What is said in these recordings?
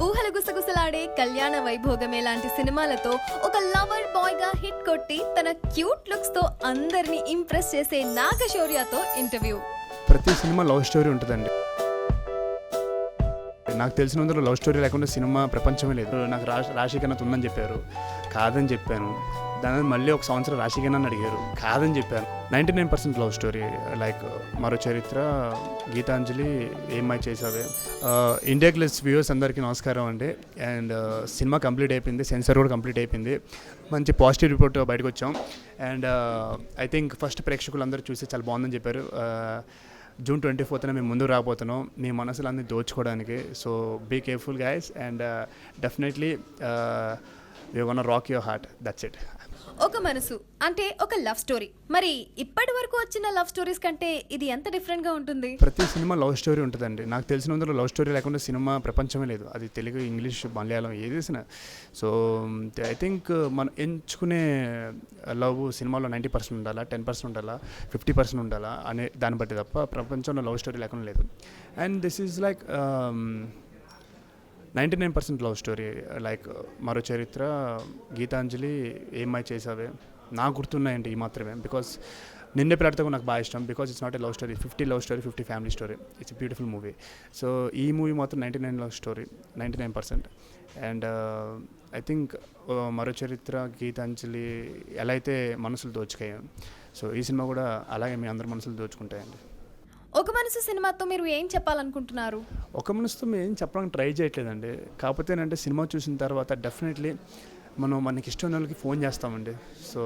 ఊహల గుసగుసలాడే కళ్యాణ వైభోగమే లాంటి సినిమాలతో ఒక లవర్ బాయ్ గా హిట్ కొట్టి తన క్యూట్ లుక్స్ తో అందరినీ ఇంప్రెస్ చేసే నాగశౌర్యతో ఇంటర్వ్యూ. ప్రతి సినిమా లవ్ స్టోరీ ఉంటుందండి. నాకు తెలిసినందులో లవ్ స్టోరీ లేకుండా సినిమా ప్రపంచమే లేదు. నాకు రాశికన్నత ఉందని చెప్పారు, కాదని చెప్పాను. దాని మళ్ళీ ఒక సంవత్సరం రాశికన్న అడిగారు, కాదని చెప్పాను. 99% లవ్ స్టోరీ. లైక్ మరో చరిత్ర, గీతాంజలి, ఏమై చేసావే. ఇండియా గ్లిస్ వ్యూవర్స్ అందరికీ నమస్కారం అండి. అండ్ సినిమా కంప్లీట్ అయిపోయింది, సెన్సార్ కూడా కంప్లీట్ అయిపోయింది. మంచి పాజిటివ్ రిపోర్ట్ బయటకు వచ్చాం. అండ్ ఐ థింక్ ఫస్ట్ ప్రేక్షకులు అందరూ చూసి చాలా బాగుందని చెప్పారు. June 24th మేము ముందుకు రాబోతున్నాం మీ మనసులన్నీ దోచుకోవడానికి. So be careful guys and definitely we gonna rock your heart. That's it. ఒక మనసు అంటే ఒక లవ్ స్టోరీ. మరి ఇప్పటి వరకు వచ్చిన లవ్ స్టోరీస్ కంటే ఇది ఎంత డిఫరెంట్ గా ఉంటుంది? ప్రతి సినిమా లవ్ స్టోరీ ఉంటుందండి. నాకు తెలిసినందులో లవ్ స్టోరీ లేకుండా సినిమా ప్రపంచమే లేదు. అది తెలుగు, ఇంగ్లీష్, మలయాళం ఏది వేసినా. సో ఐ థింక్ మనం ఎంచుకునే లవ్ సినిమాలో 90% ఉండాలా, 10% ఉండాలా, 50% ఉండాలా అనే దాన్ని బట్టి తప్ప ప్రపంచంలో లవ్ స్టోరీ లేకుండా లేదు. And this is like 99% love story. Like మరో చరిత్ర, గీతాంజలి, ఏమై చేసావే నాకు గుర్తున్నాయండి ఈ మాత్రమే. బికాస్ నిన్నే ప్లాట్తో నాకు బాగా ఇష్టం. Because it's not a love story, 50 love story, 50 family story. It's a beautiful movie. So ఈ మూవీ మాత్రం 99 love story, 99%. And I think మరో చరిత్ర, గీతాంజలి ఎలా అయితే మనసులు దోచుకాయో, సో ఈ సినిమా కూడా అలాగే మీ అందరి మనసులు దోచుకుంటాయండి. ఒక మనసు సినిమాతో మీరు ఏం చెప్పాలనుకుంటున్నారు? ఒక మనసుతో మేము ఏం చెప్పడానికి ట్రై చేయట్లేదండి. కాకపోతే ఏంటంటే సినిమా చూసిన తర్వాత డెఫినెట్లీ మనకి ఇష్టం వాళ్ళకి ఫోన్ చేస్తామండి. సో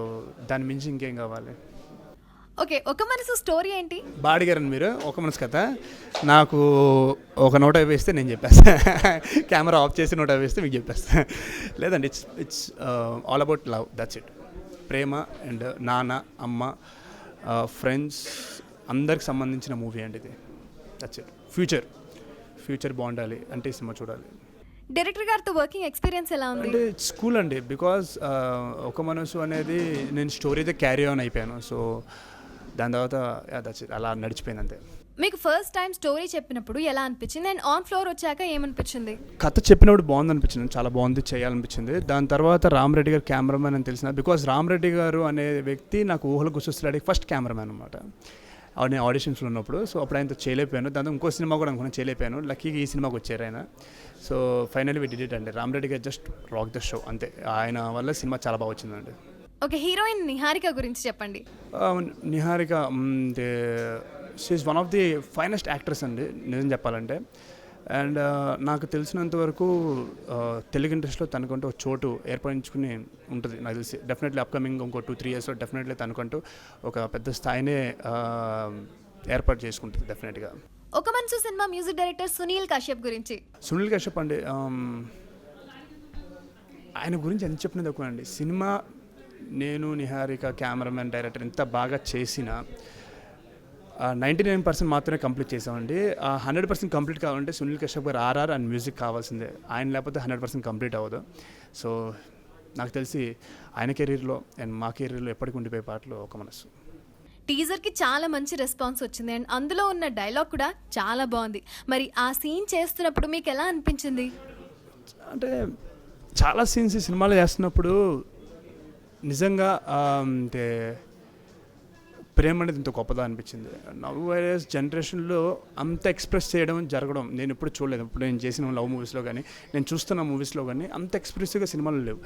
దాని మించి ఇంకేం కావాలి? ఓకే, ఒక మనసు స్టోరీ ఏంటి? బాడిగారని మీరు ఒక మనసు కథ నాకు ఒక నోట వేస్తే నేను చెప్పేస్తాను. కెమెరా ఆఫ్ చేసి నోట వేస్తే మీకు చెప్పేస్తాను. లేదండి, it's all about love. That's it. Prema and నాన్న, అమ్మ, ఫ్రెండ్స్ అందరికి సంబంధించిన మూవీ అండి ఇది. That's it. ఫ్యూచర్ బాగుండాలి అంటే ఈ సినిమా చూడాలి. డైరెక్టర్ గారితో వర్కింగ్ ఎక్స్పీరియన్స్ ఎలా ఉంది? అంటే స్కూల్ అండి. బికాజ్ ఒక మనసు అనేది నేను స్టోరీతో క్యారీ ఆన్ అయిపోయాను. సో దాని తర్వాత దట్స్ ఇట్, అలా నడిచిపోయింది అంతే. మీకు ఫస్ట్ టైం స్టోరీ చెప్పినప్పుడు ఎలా అనిపించింది అండ్ ఆన్ ఫ్లోర్ వచ్చాక ఏమనిపించింది? కథ చెప్పినప్పుడు బాగుంది అనిపించింది, చాలా బాగుంది, చేయాలనిపించింది. దాని తర్వాత రామరెడ్డి గారు కెమెరామ్యాన్ అని తెలిసిన. బికాజ్ రామరెడ్డి గారు అనే వ్యక్తి నాకు ఊహలు గుర్తొస్తున్నాడు ఫస్ట్ కెమెరామ్యాన్ అనమాట నేను ఆడిషన్స్లో ఉన్నప్పుడు. సో అప్పుడు ఆయనతో చేయలేకపోయాను. దాంతో ఇంకో సినిమా కూడా అనుకున్నా, చేయలేకపోయాను. లక్కీగా ఈ సినిమాకి వచ్చారు ఆయన. So finally we did it అండి. రామరెడ్డి గారు జస్ట్ రాక్ ద షో అంతే. ఆయన వల్ల సినిమా చాలా బాగా వచ్చిందండి. ఓకే, హీరోయిన్ నిహారిక గురించి చెప్పండి. Niharika she is one of the finest actress అండి నిజం చెప్పాలంటే. అండ్ నాకు తెలిసినంత వరకు తెలుగు ఇండస్ట్రీలో తనకంటూ ఒక చోటు ఏర్పడించుకుని ఉంటుంది నాకు తెలిసి. డెఫినెట్లీ అప్కమింగ్ ఇంకో 2-3 ఇయర్స్లో డెఫినెట్లీ తనకంటూ ఒక పెద్ద స్థాయినే ఏర్పాటు చేసుకుంటుంది డెఫినెట్గా. ఒక మనసు cinema music director Sunil Kashyap గురించి. సునీల్ కశ్యప్ అండి, ఆయన గురించి ఎంత చెప్పినది ఒక అండి. సినిమా నేను, నిహారిక, కెమెరామెన్, డైరెక్టర్ ఎంత బాగా చేసినా 99% మాత్రమే కంప్లీట్ చేసామండి. 100% కంప్లీట్ కావాలంటే సునీల్ కశ్యప్ గారు ఆర్ఆర్ అండ్ మ్యూజిక్ కావాల్సిందే. ఆయన లేకపోతే 100% కంప్లీట్ అవ్వదు. సో నాకు తెలిసి ఆయన కెరీర్లో అండ్ మా కెరీర్లో ఎప్పటికి ఉండిపోయే పాటలు ఒక మనసు. టీజర్కి చాలా మంచి రెస్పాన్స్ వచ్చింది అండ్ అందులో ఉన్న డైలాగ్ కూడా చాలా బాగుంది. మరి ఆ సీన్ చేస్తున్నప్పుడు మీకు ఎలా అనిపించింది? అంటే చాలా సీన్స్ ఈ సినిమాలో చేస్తున్నప్పుడు నిజంగా అంటే ప్రేమ అనేది ఇంత గొప్పదా అనిపించింది. నవ్ వైరస్ జనరేషన్లో అంత ఎక్స్ప్రెస్ చేయడం జరగడం నేను ఎప్పుడు చూడలేదు. ఇప్పుడు నేను చేసిన లవ్ మూవీస్లో కానీ, నేను చూస్తున్న మూవీస్లో కానీ అంత ఎక్స్ప్రెసివ్గా సినిమాలు లేవు.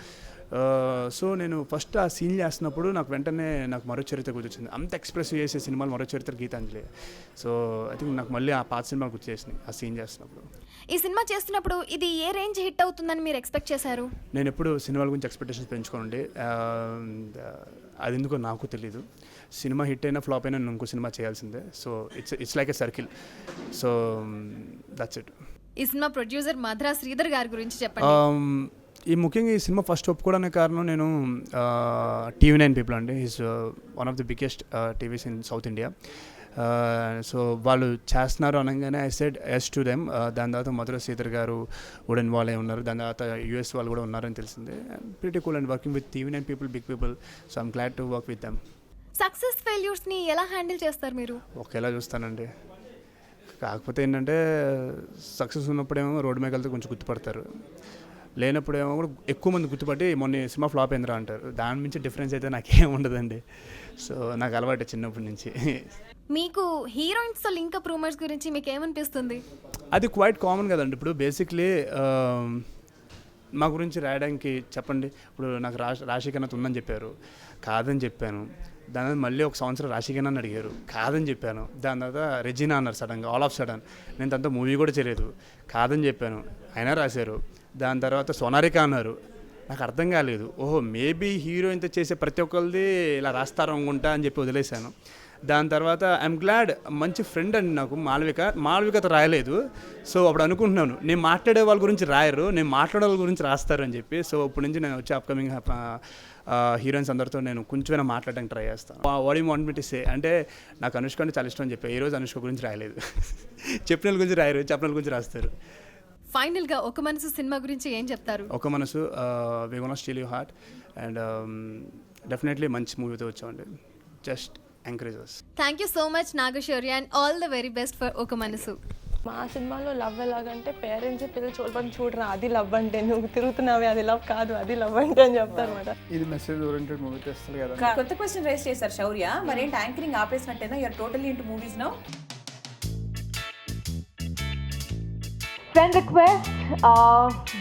సో నేను ఫస్ట్ ఆ సీన్ చేస్తున్నప్పుడు నాకు మరో చరిత్ర గుర్తొచ్చింది. అంత ఎక్స్ప్రెసివ్ చేసే సినిమాలు మరో చరిత్ర, గీతాంజలి. సో ఐ థింక్ నాకు మళ్ళీ ఆ పాత సినిమా గుర్తు చేసినాయి ఆ సీన్ చేస్తున్నప్పుడు. ఈ సినిమా చేస్తున్నప్పుడు ఇది ఏ రేంజ్ హిట్ అవుతుందని మీరు ఎక్స్పెక్ట్ చేశారు? నేను ఎప్పుడు సినిమాల గురించి ఎక్స్పెక్టేషన్స్ పెంచుకోండి. అది ఎందుకో నాకు తెలీదు. సినిమా హిట్ అయినా ఫ్లాప్ అయినా నేను ఇంకో సినిమా చేయాల్సిందే. So it's like a circle. So that's it. ఈ సినిమా ప్రొడ్యూసర్ మద్రా శ్రీధర్ గారి గురించి చెప్పండి. ముఖ్యంగా ఈ సినిమా ఫస్ట్ ఒప్పుకోవడానికి కారణం నేను TV9 పీపుల్ అండి. Is one of the biggest TVs in South India. So వాళ్ళు చేస్తున్నారు అనగానే I said yes to them. దాని తర్వాత మధుర శ్రీధర్ గారు కూడా ఇన్వాల్వ్ అయి ఉన్నారు. దాని తర్వాత US వాళ్ళు కూడా ఉన్నారని తెలిసింది. Pretty cool and working with TV9 people, big people. So I'm glad to work with them. Success ఫెయిల్యూర్స్ని ఎలా హ్యాండిల్ చేస్తారు మీరు? ఒకేలా చూస్తానండి. కాకపోతే ఏంటంటే సక్సెస్ ఉన్నప్పుడేమో రోడ్డు మీద వెళ్తే కొంచెం గుర్తుపడతారు, లేనప్పుడేమో కూడా ఎక్కువ మంది గుర్తుపట్టి మొన్న సినిమా ఫ్లాప్ అయిందిరా అంటారు. దాని నుంచి డిఫరెన్స్ అయితే నాకేం ఉండదండి. సో నాకు అలవాటు చిన్నప్పటి నుంచి. మీకు హీరోయిన్స్తో లింకప్ రూమర్స్ గురించి మీకు ఏమనిపిస్తుంది? అది క్వైట్ కామన్ కదండి. ఇప్పుడు బేసిక్లీ మా గురించి రాయడానికి చెప్పండి. ఇప్పుడు నాకు రాశికన్నా ఉందని చెప్పారు, కాదని చెప్పాను. దాని తర్వాత మళ్ళీ ఒక సంవత్సరం రాశికన్నా అడిగారు, కాదని చెప్పాను. దాని తర్వాత రెజినా అన్నారు సడన్గా, ఆల్ ఆఫ్ సడన్. నేను తనతో మూవీ కూడా చేయలేదు, కాదని చెప్పాను, అయినా రాశారు. దాని తర్వాత సోనారిక అన్నారు, నాకు అర్థం కాలేదు. ఓహో మేబీ హీరోయిన్తో చేసే ప్రతి ఒక్కరిది ఇలా రాస్తారు అనుకుంటా అని చెప్పి వదిలేశాను. దాని తర్వాత ఐఎమ్ గ్లాడ్, మంచి ఫ్రెండ్ అండి నాకు మాళవికతో రాయలేదు. సో అప్పుడు అనుకుంటున్నాను, నేను మాట్లాడే వాళ్ళ గురించి రాయరు, నేను మాట్లాడే వాళ్ళ గురించి రాస్తారు అని చెప్పి. సో అప్పటి నుంచి నేను వచ్చి అప్కమింగ్ హీరోయిన్స్ అందరితో నేను కొంచెమైనా మాట్లాడడానికి ట్రై చేస్తాను. What you want me to say అంటే, నాకు అనుష్క అంటే చాలా ఇష్టం అని చెప్పి, ఈ రోజు అనుష్క గురించి రాయలేదు. చెప్పిన వాళ్ళ గురించి రాయరు, చెప్పిన వాళ్ళ గురించి రాస్తారు. ఫైనల్గా ఒక మనసు సినిమా గురించి ఏం చెప్తారు? Oka Manasu we gonna steal your heart and definitely మంచి మూవీతో వచ్చామండి. Just encourage us. Thank you so much Nagashaurya and all the very best for Oka Manasu. మా సినిమాలో లవ్ ఎలాగంటే పేరెంట్స్ పిల్లలు చూడరా అది లవ్ అంటే, నువ్వు తిరుగుతున్నావే అది లవ్ కాదు, అది లవ్ అంటే అని చెప్తారు అనమాట. ఇది మెసేజ్ ఓరియంటెడ్ మూవీ తెస్తుంది కదా. కొత్త క్వశ్చన్ రైజ్ చేశారు శౌర్య, మరేంటి యాంకరింగ్ ఆపేసినట్టేనా? You are totally into movies now. Friend request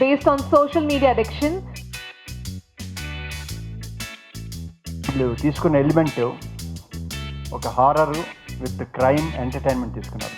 based on social media addiction. వీళ్ళు తీసుకున్న ఎలిమెంట్ ఒక హారర్ విత్ క్రైమ్ ఎంటర్టైన్మెంట్ తీసుకున్నారు.